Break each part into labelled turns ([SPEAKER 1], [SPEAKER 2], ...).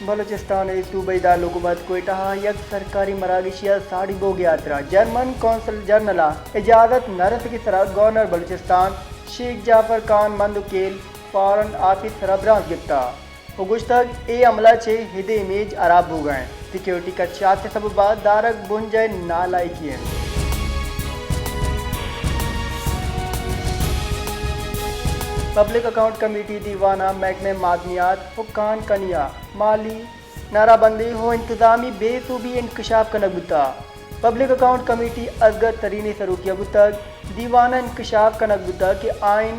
[SPEAKER 1] बलूचिस्तान सूबेदार हुकूमत कोयटा यक सरकारी मरागिशिया साड़ी बोग यात्रा जर्मन कौंसल जनरला इजाज़त नरस की तरह governor Balochistan Sheikh Jafar Khan Mandokhel foreign office सरबराह गिफ्ता गुश्तक ए अमला चे हिदे इमेज अराब हो गए सिक्योरिटी का चात से सब बाद दारक बुंजय नालाई किए पब्लिक अकाउंट कमेटी दीवाना महकमे मादनियात हुक्कान कनिया माली नाराबंदी हो इंतजामी बेसूबी इंकशाफ का नकबुता पब्लिक अकाउंट कमेटी असगर तरीनी सरूकिया बुतक दीवाना इंकशाफ का नकबुता के आइन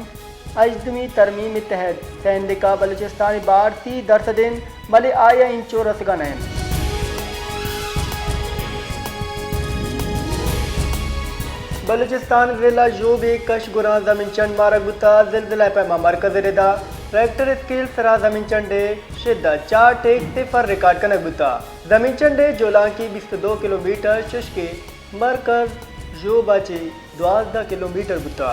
[SPEAKER 1] अजदमी तरमीम तहत सैंदिका बलूचिस्तानी बार 30 दिन भले आया इंचो रसगन है बलूचिस्तान जिला जोबे कश गुरा जमीन चंड मारा गुता जिलजिला पैमा मरकज रिदा रेक्टर स्केल सरा जमीन चंडे शिद्दत 4 टेक सिफर रिकॉर्ड कनक गुता जमीन चंडे जोलां की 22 किलोमीटर शुष्के मरकज जो बचे 12 किलोमीटर गुता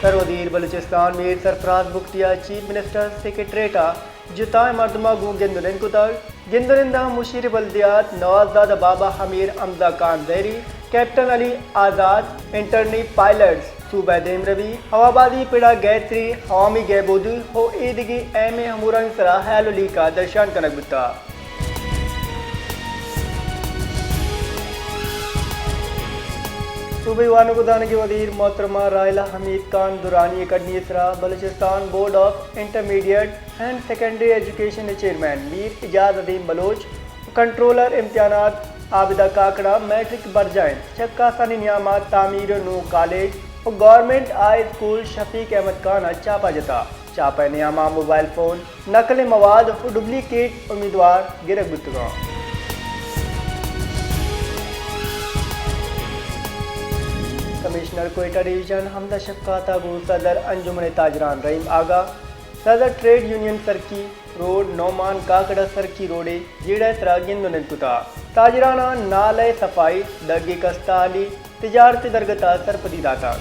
[SPEAKER 1] सरवजीर बलूचिस्तान मीर सरफराज बुख्तिया चीफ मिनिस्टर सेक्रेटरीटा जुताए मरदमा गू गिंदुलिन कुतर गिंदुलिंदा मुशीर बल्दियात नवाज़ादा बाबा हमीर अमजा खान जहरी कैप्टन अली आज़ाद इंटरनी पायलट्स सूबा देम रवि हवाबादी पिड़ा गैत्री हवामी गैबोदू हो ईदगी एम हमूरन सरा हैलुली का दर्शन कनक बुता सूबे वानुगुदान के वजीर मोहतरमा रायला हमीद खान दुरानी अकडमी इसरा Balochistan board of intermediate and secondary education chairman Mir Ijaz Adeem Baloch controller इम्तिहानात आबिदा काकड़ा मैट्रिक बरजाइन चक्का सनी नियामत तामीर नू कॉलेज और government high school Shafiq Ahmed Khan चापा जता चापा नियामा मोबाइल फ़ोन नकल मवाद और डुप्लीकेट उम्मीदवार गिरक बुतगा कमिश्नर कोयटा डिवीजन हमदा शफकाता गो सदर अंजुमन ताजरान रहीम आगा सदर ट्रेड यूनियन सरकी रोड नौमान काकड़ा सरकी रोडे जेड़ा तरा गिंदुन कुता ताजराना नालय सफाई दगी कस्ताली तिजारती दरगता सरपदी दाता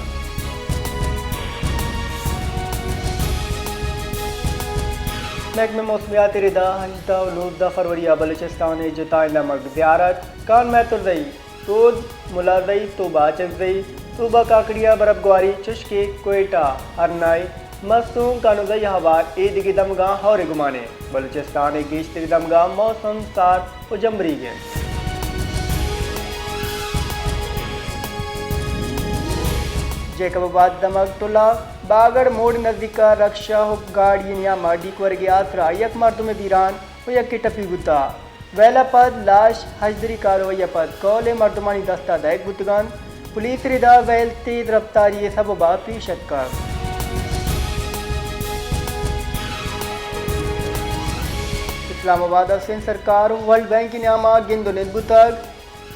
[SPEAKER 1] महकमे मौसमियात रिदा हजदा उलूदा फरवरिया बलूचिस्तान जुताइंदा मग ज़ियारत कान महतुरजई रोज मुलाजई तोबा चकजई सूबा काकड़िया बरफगवारी चुशके कोयटा हरनाई मसूम कानुजई हवा ईदगी दमगा हौरे गुमाने बलूचिस्तान गेश्तरी दमगा मौसम सात उजम्बरी के जैकबाबाद दमक टुला बागड़ मोड़ नजदीका रक्षा हो गाड़ी नियामा डीकवर के आसरा यक मर्दों में बीरान और यक की टपी गुता वेला पद लाश हजदरी कार्रवाई पद कौले मर्दमानी दस्ता दैक गुतगान पुलिस रिदा वैल तेज रफ्तारी सबबा फीशत का इस्लामाबाद सिंध सरकार वर्ल्ड बैंक नियामा गिंदुन बुतग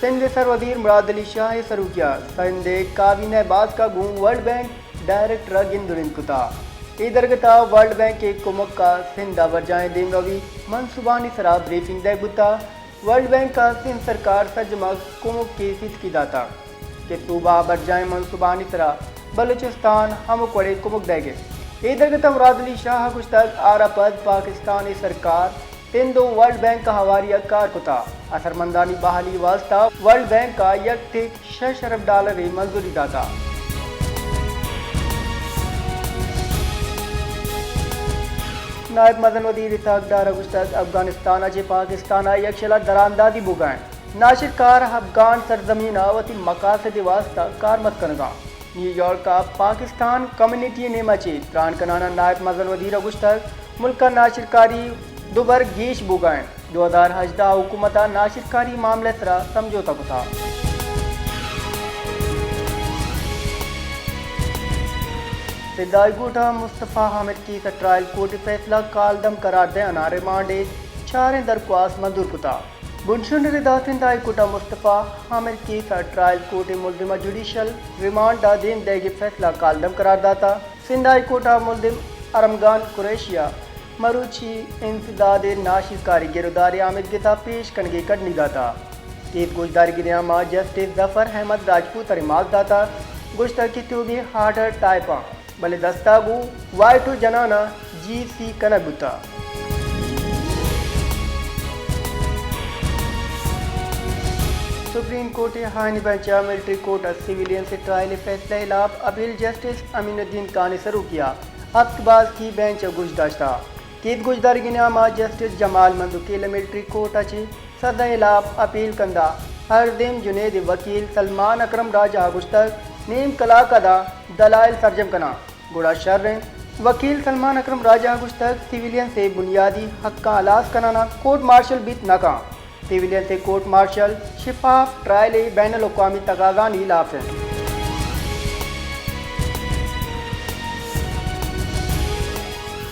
[SPEAKER 1] सिंध सर वजीर मुराद अली शाह सरूकिया सिंध काबीना बाज का गूं वर्ल्ड बैंक डायरेक्टर गिंदुन कुता इधरगता वर्ल्ड बैंक के कुमक का सिंध वरजाएं देम रवि मनसूबानी सरा ब्रीफिंग दे बुता वर्ल्ड बैंक का सिंध सरकार सजमा कुमक के फीस की दाता के सूबा बरजाएं मनसूबानी सरा बलूचिस्तान हम कोड़े कुमक देगे इधरगता मुराद अली शाह कुछ तक आरापद पाकिस्तानी सरकार तिंदो वर्ल्ड बैंक का हवारिया कार कुता असरमंदानी बहाली वास्ता वर्ल्ड बैंक का यक ठीक $6 अरब मंजूरी दाता नायब मदन वजीर इसाकदार गुश्तक अफगानिस्तान अजे पाकिस्तान यक्षला दरामदादी बुगाएं नाशिरकार अफगान सरजमीन आवती मकासद वास्ता कारमत कनगा न्यूयॉर्क का पाकिस्तान कम्युनिटी नेमाचे त्राण कनाना नायब मदन वजीर गुश्तक मुल्क का नाशिरकारी दुबर गीश बुगाएं 2018 हुकूमत नाशिरकारी मामले सरा समझौता कुता सिद्धाईगुठा मुस्तफ़ा हामिद की ट्रायल कोर्ट फैसला कालदम करार दे अनारे मांडे 4 दरख्वास्त मंजूर कुता बुनशुन रिदा सिंधाईगुठा मुस्तफ़ा हामिद की ट्रायल कोर्ट मुलजिमा जुडिशल रिमांड दादीन देगी फैसला कालदम करार दाता सिंधाईगुठा मुलजिम अरमगान कुरैशिया मरुची इंसदाद नाशिकारी गिरदारी आमिद गिता पेश कनगे कड़नी दाता केस गुजदारी गिरियामा जस्टिस जफर अहमद राजपूत रिमाज दाता गुश्ता की तूबी हार्डर टाइपा बले दस्तागु वाइटू जनाना GC कनगुता। सुप्रीम कोर्ट हानि बेंच मिलिट्री कोर्ट सिविलियन से ट्रायल फैसले खिलाफ अपील जस्टिस अमीनुद्दीन का ने शुरू किया। अब्तबाज की बेंच गुजदाश्ता कीद गुजदार गिनामा justice Jamal Mandokhel military court अच्छी सदा खिलाफ अपील कंदा हरदिन जुनेद वकील सलमान अकरम राजा गुश्तक नीम कलाक अदा दलाइल सरजम कना गुड़ा शर्र वकील सलमान अकरम राजा गुश्तक सिविलियन से बुनियादी हक का अलास कराना कोर्ट मार्शल बीत नका सिविलियन से कोर्ट मार्शल शिफाफ ट्रायल बैन अवी तगागानी लाफ है।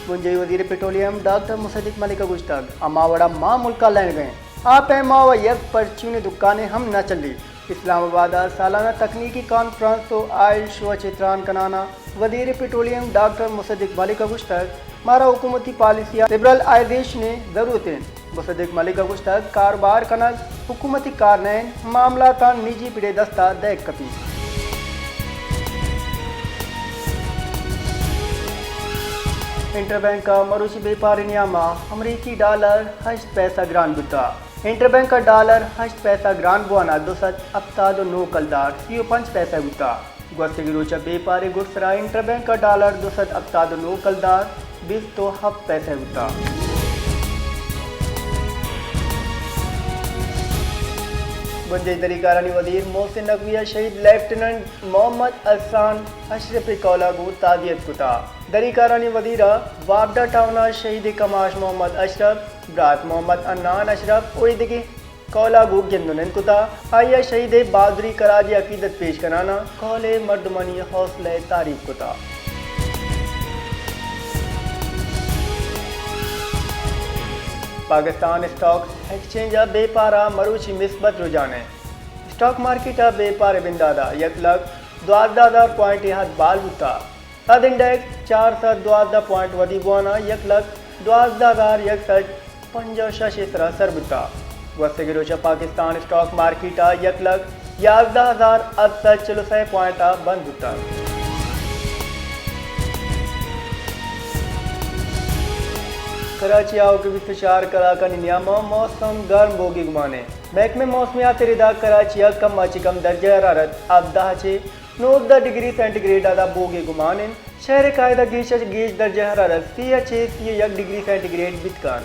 [SPEAKER 1] मुंजई वजीर पेट्रोलियम डॉक्टर मुसद्दिक मलिक गुश्तक अमावड़ा माँ मुल्का लैन गए आप मावा यक पर चुने दुकानें हम न चली इस्लामाबाद सालाना तकनीकी कॉन्फ्रेंस तो आयल शो चित्रान कनाना वजीर पेट्रोलियम डॉक्टर मुसद्दिक मलिक गुश्तक मारा हुकूमती पॉलिसियाँ लिबरल आयदेश ने ज़रूरतें मुसद्दिक मलिक गुश्तक कारोबार कनक हुकूमती कारनैन मामला का निजी पिड़े दस्ता दैक कपी। इंटरबैंक का मरूची व्यापारी नियामा अमरीकी डॉलर 8 पैसा ग्रान बुता इंटरबैंक का डॉलर 8 पैसा ग्रान बुआना 279 कलदार 5 पैसा बुता गोस्ते रोचा व्यापारी गुड्सरा इंटरबैंक का डॉलर 279 कलदार 20 तो 7 पैसा बुता। बुंजे दरीकारानी वजीर मोहसिन नकविया शहीद लेफ्टिनेंट मोहम्मद अहसान अशरफ कौलागू तादियत कुता दरीकारानी वजीरा वाबडा टाउना शहीद कमाश मोहम्मद अशरफ ब्रात मोहम्मद अन्नान अशरफ उइदगी कौलागू गिंदुनन कुता आया शहीद बादरी कराजी अकीदत पेश कराना कौले मर्दमनी हौसले तारीफ कुता। पाकिस्तान स्टॉक एक्सचेंज बेपारा मरूची मिसबत रुझाने स्टॉक मार्केट बेपार बिंदादा 1,12,000 पॉइंट यहाँ बाल बुता तद इंडेक्स 412 पॉइंट वधी बुआना 1,12,165 सर बुता वस्ते गिरोचा पाकिस्तान स्टॉक मार्केट 1,11,846 पॉइंट बंद बुता। कराची आओ के 24 कलाका नियामा मौसम गर्म बोगी गुमाने महकमे मौसमियात रिदा कराची कम अची कम दर्जा हरारत अब 9 डिग्री सेंटीग्रेड आदा बोगे गुमाने शहर कायदा गीश दर्जा हरारत 1 डिग्री सेंटीग्रेड बितकान।